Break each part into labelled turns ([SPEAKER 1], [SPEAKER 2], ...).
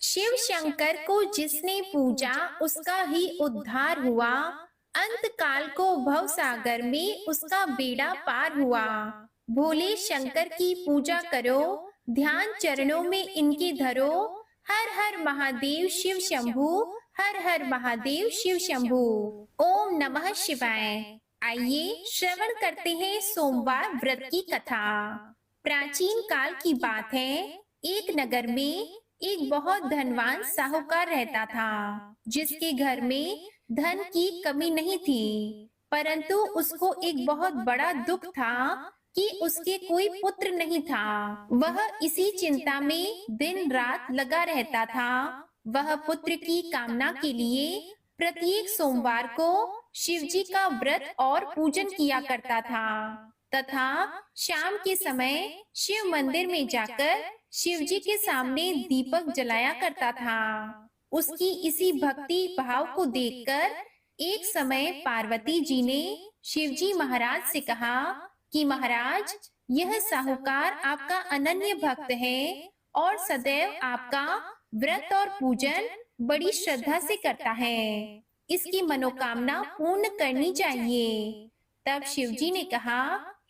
[SPEAKER 1] शिव शंकर को जिसने पूजा उसका ही उद्धार हुआ। अंत काल को भव सागर में उसका बेड़ा पार हुआ। भोले शंकर की पूजा करो, ध्यान चरणों में इनके धरो। हर हर महादेव शिव शंभू, हर हर महादेव शिव शंभू। ओम नमः शिवाय। आइए श्रवण करते हैं सोमवार व्रत की कथा। प्राचीन काल की बात है। एक नगर में एक बहुत धनवान साहूकार रहता था, जिसके घर में धन की कमी नहीं थी। परंतु उसको एक बहुत बड़ा दुख था कि उसके कोई पुत्र नहीं था। वह इसी चिंता में दिन रात लगा रहता था। वह पुत्र की कामना के लिए प्रत्येक सोमवार को शिवजी का व्रत और पूजन किया करता था तथा शाम के समय शिव मंदिर में जाकर शिवजी के सामने दीपक जलाया करता था। उसकी इसी भक्ति भाव को देखकर एक समय पार्वती जी ने शिवजी महाराज से कहा कि महाराज, यह साहूकार आपका अनन्य भक्त है और सदैव आपका व्रत और पूजन बड़ी श्रद्धा से करता है। इसकी मनोकामना पूर्ण करनी चाहिए। तब शिवजी ने कहा,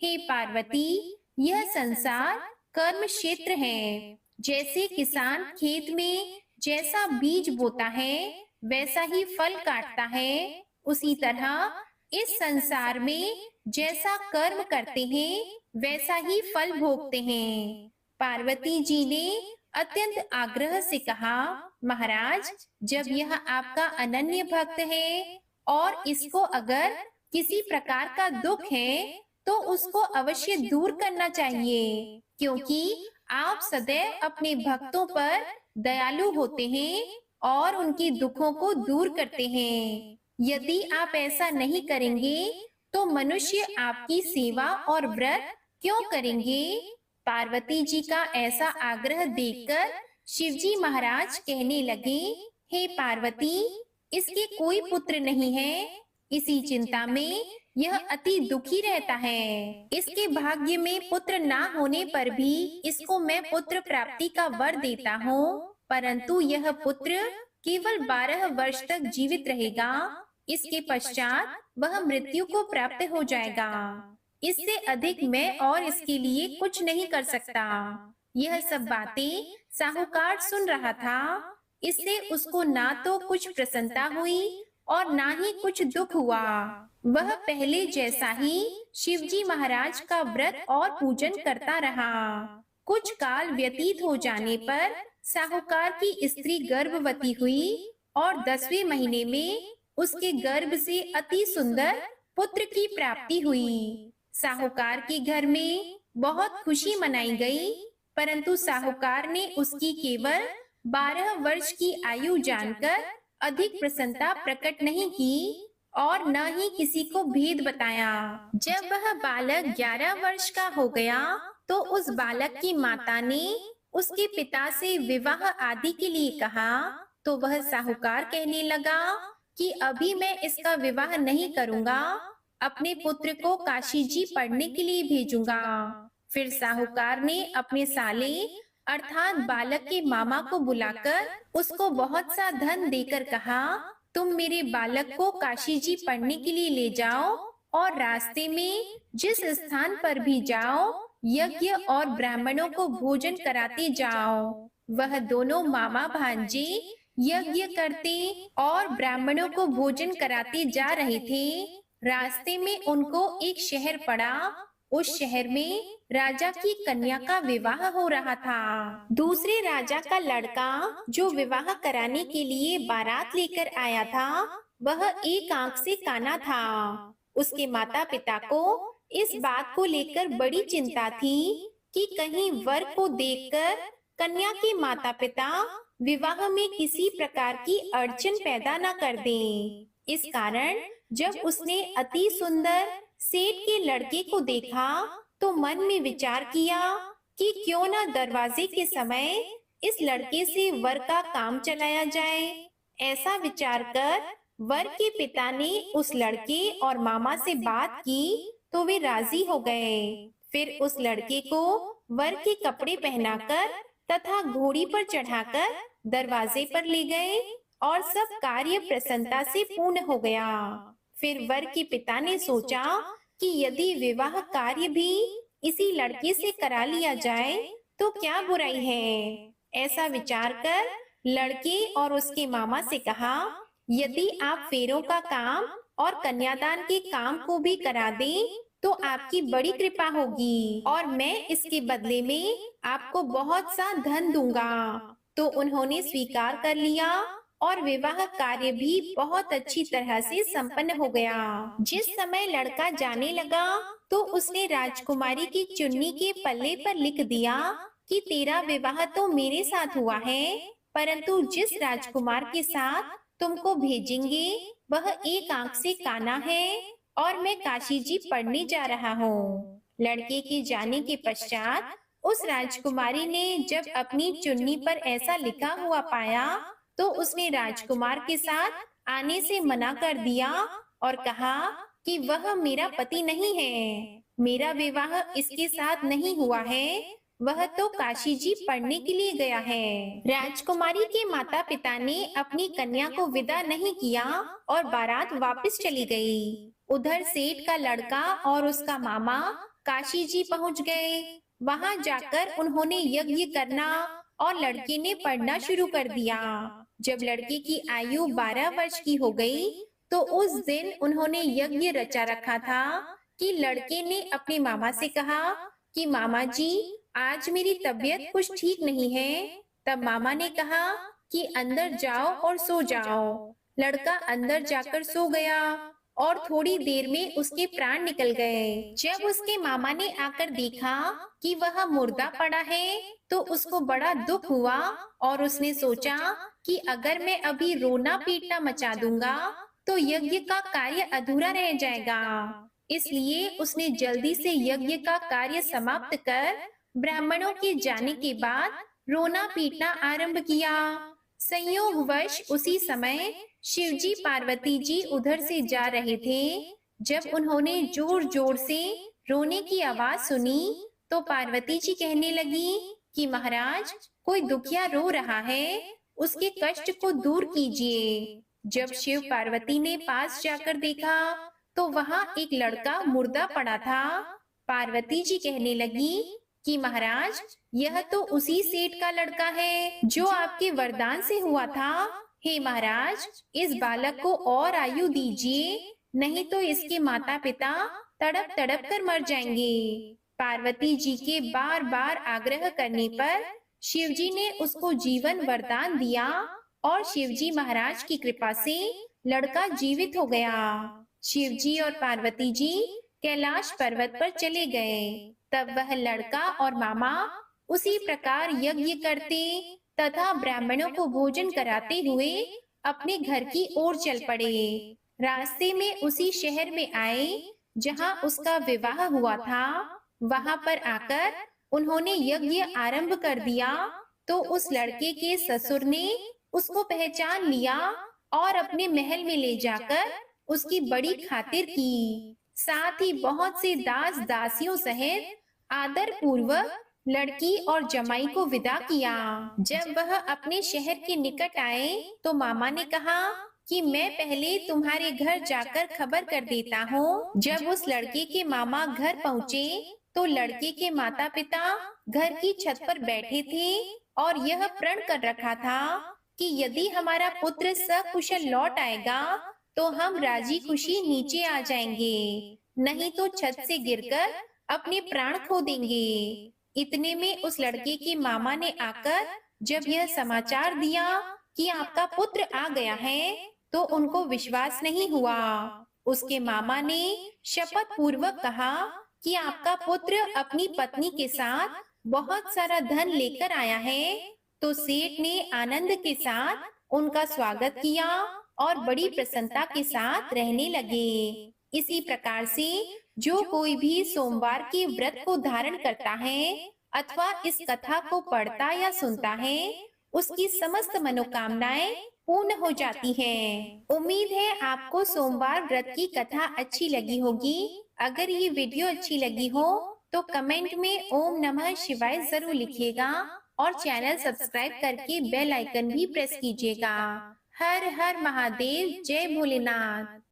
[SPEAKER 1] हे पार्वती, यह संसार कर्म क्षेत्र है। जैसे किसान खेत में जैसा बीज बोता है वैसा ही फल काटता है, उसी तरह इस संसार में जैसा कर्म करते हैं वैसा ही फल भोगते हैं। पार्वती जी ने अत्यंत आग्रह से कहा, महाराज, जब यह आपका अनन्य भक्त है और इसको अगर किसी प्रकार का दुख है तो उसको अवश्य दूर करना चाहिए, क्योंकि आप सदैव अपने भक्तों पर दयालु होते हैं और उनके दुखों को दूर करते हैं। यदि आप ऐसा नहीं करेंगे तो मनुष्य आपकी सेवा और व्रत क्यों करेंगे? पार्वती जी का ऐसा आग्रह देखकर शिवजी महाराज कहने लगे, हे पार्वती, इसके कोई पुत्र नहीं है। इसी चिंता में यह अति दुखी रहता है। इसके भाग्य में पुत्र ना होने पर भी इसको मैं पुत्र प्राप्ति का वर देता हूँ, परंतु यह पुत्र केवल 12 वर्ष तक जीवित रहेगा। इसके पश्चात वह मृत्यु को प्राप्त हो जाएगा। इससे अधिक मैं और इसके लिए कुछ नहीं कर सकता। यह सब बातें साहूकार सुन रहा था। इससे उसको ना तो कुछ प्रसन्नता हुई और ना ही कुछ दुख हुआ। वह पहले जैसा ही शिवजी महाराज का व्रत और पूजन करता रहा। कुछ काल व्यतीत हो जाने पर साहूकार की स्त्री गर्भवती हुई और 10वें महीने में उसके गर्भ से अति सुंदर पुत्र की प्राप्ति हुई। साहूकार के घर में बहुत खुशी मनाई गई, परंतु साहूकार ने उसकी केवल 12 वर्ष की आयु जानकर अधिक प्रसन्नता प्रकट नहीं की और न ही किसी को भेद बताया। जब वह बालक 11 वर्ष का हो गया तो उस बालक की माता ने उसके पिता से विवाह आदि के लिए कहा, तो वह साहूकार कहने लगा कि अभी मैं इसका विवाह नहीं करूंगा, अपने पुत्र को काशी जी पढ़ने के लिए भेजूंगा। फिर साहूकार ने अपने साले अर्थात बालक के मामा को बुलाकर उसको बहुत सा धन देकर कहा, तुम मेरे बालक को काशी जी पढ़ने के लिए ले जाओ और रास्ते में जिस स्थान पर भी जाओ यज्ञ और ब्राह्मणों को भोजन कराते जाओ। वह दोनों मामा भांजे यज्ञ करते और ब्राह्मणों को भोजन कराते जा रहे थे। रास्ते में उनको एक शहर पड़ा। उस शहर में राजा की कन्या का विवाह हो रहा था। दूसरे राजा का लड़का जो विवाह कराने के लिए बारात लेकर आया था, वह एक आंख से काना था। उसके माता पिता को इस बात को लेकर बड़ी चिंता थी कि कहीं वर को देखकर कन्या के माता पिता विवाह में किसी प्रकार की अड़चन पैदा न कर दें। इस कारण जब उसने अति सुंदर सेठ के लड़के को देखा तो मन में विचार किया कि क्यों न दरवाजे के समय इस लड़के से वर का काम चलाया जाए। ऐसा विचार कर वर के पिता ने उस लड़के और मामा से बात की तो वे राजी हो गए। फिर उस लड़के को वर के कपड़े पहनाकर तथा घोड़ी पर चढ़ाकर दरवाजे पर ले गए और सब कार्य प्रसन्नता से पूर्ण हो गया। फिर वर के पिता ने सोचा कि यदि विवाह कार्य भी इसी लड़के से करा लिया जाए तो क्या बुराई है। ऐसा विचार कर लड़के और उसके मामा से कहा, यदि आप फेरों का काम और कन्यादान के काम को भी करा दें तो आपकी बड़ी कृपा होगी और मैं इसके बदले में आपको बहुत सा धन दूंगा। तो उन्होंने स्वीकार कर लिया और विवाह कार्य भी बहुत अच्छी तरह से संपन्न हो गया। जिस समय लड़का जाने लगा तो उसने राजकुमारी की चुन्नी के पल्ले पर लिख दिया कि तेरा विवाह तो मेरे साथ हुआ है, परंतु जिस राजकुमार के साथ तुमको भेजेंगे वह एक आंख से काना है और मैं काशी जी पढ़ने जा रहा हूँ। लड़के के जाने के पश्चात उस राजकुमारी ने जब अपनी चुन्नी पर ऐसा लिखा हुआ पाया तो उसने राजकुमार के साथ आने से मना कर दिया और कहा कि वह मेरा पति नहीं है, मेरा विवाह इसके साथ नहीं हुआ है, वह तो काशी जी पढ़ने के लिए गया है। राजकुमारी के माता पिता ने अपनी कन्या को विदा नहीं किया और बारात वापस चली गई। उधर सेठ का लड़का और उसका मामा काशी जी पहुंच गए। वहां जाकर उन्होंने यज्ञ करना और लड़के ने पढ़ना शुरू कर दिया। जब लड़के की आयु 12 वर्ष की हो गई तो उस दिन उन्होंने यज्ञ रचा रखा था कि लड़के ने अपने मामा से कहा कि मामा जी आज मेरी तबीयत कुछ ठीक नहीं है। तब मामा ने कहा कि अंदर जाओ और सो जाओ। लड़का अंदर जाकर सो गया और थोड़ी देर में उसके प्राण निकल गए। जब उसके मामा ने आकर देखा कि वह मुर्दा पड़ा है तो उसको बड़ा दुख हुआ और उसने सोचा कि अगर मैं अभी रोना पीटना मचा दूंगा तो यज्ञ का कार्य अधूरा रह जाएगा। इसलिए उसने जल्दी से यज्ञ का कार्य समाप्त कर ब्राह्मणों के जाने के बाद रोना पीटना आरंभ किया। संयोगवश उसी समय शिवजी पार्वती जी उधर से जा रहे थे। जब उन्होंने जोर जोर से रोने की आवाज सुनी तो पार्वती जी कहने लगी कि महाराज कोई दुखिया रो रहा है, उसके कष्ट को दूर कीजिए। जब शिव पार्वती ने पास जाकर देखा तो वहाँ एक लड़का मुर्दा पड़ा था। पार्वती जी कहने लगी कि महाराज यह तो उसी सेठ का लड़का है जो आपके वरदान से हुआ था। हे महाराज इस बालक को और आयु दीजिए, नहीं तो इसके माता पिता तड़प तड़प कर मर जाएंगे। पार्वती जी के बार बार आग्रह करने पर शिवजी ने उसको जीवन वरदान दिया और शिवजी महाराज की कृपा से लड़का जीवित हो गया। शिवजी और पार्वती जी कैलाश पर्वत पर चले गए। तब वह लड़का और मामा उसी प्रकार यज्ञ करते तथा ब्राह्मणों को भोजन कराते हुए अपने घर की ओर चल पड़े। रास्ते में उसी शहर में आए जहां उसका विवाह हुआ था। वहां पर आकर उन्होंने यज्ञ आरंभ कर दिया तो उस लड़के के ससुर ने उसको पहचान लिया और अपने महल में ले जाकर उसकी बड़ी खातिर की। साथ ही बहुत से दास दासियों सहित आदर पूर्वक लड़की और जमाई को विदा किया। जब वह अपने शहर के निकट आए तो मामा ने कहा कि मैं पहले तुम्हारे घर जाकर खबर कर देता हूँ। जब उस लड़के के मामा घर पहुँचे तो लड़के के माता पिता घर की छत पर बैठे थे और यह प्रण कर रखा था कि यदि हमारा पुत्र सकुशल लौट आएगा तो हम राजी खुशी नीचे आ जाएंगे, नहीं तो छत से गिरकर अपने प्राण खो देंगे। इतने में उस लड़के के मामा ने आकर जब यह समाचार दिया कि आपका पुत्र आ गया है तो उनको विश्वास नहीं हुआ। उसके मामा ने शपथ पूर्वक कहा कि आपका पुत्र अपनी पत्नी के साथ बहुत सारा धन लेकर आया है। तो सेठ ने आनंद के साथ उनका स्वागत किया और बड़ी प्रसन्नता के साथ रहने लगे। इसी प्रकार से जो कोई भी सोमवार के व्रत को धारण करता है अथवा इस कथा को पढ़ता या सुनता है उसकी समस्त मनोकामनाएं पूर्ण हो जाती हैं। उम्मीद है आपको सोमवार व्रत की कथा अच्छी लगी होगी। अगर ये वीडियो अच्छी लगी हो तो कमेंट में ओम नमः शिवाय जरूर लिखिएगा और चैनल सब्सक्राइब करके बेल आइकन भी प्रेस कीजिएगा। हर हर महादेव, जय भोलेनाथ।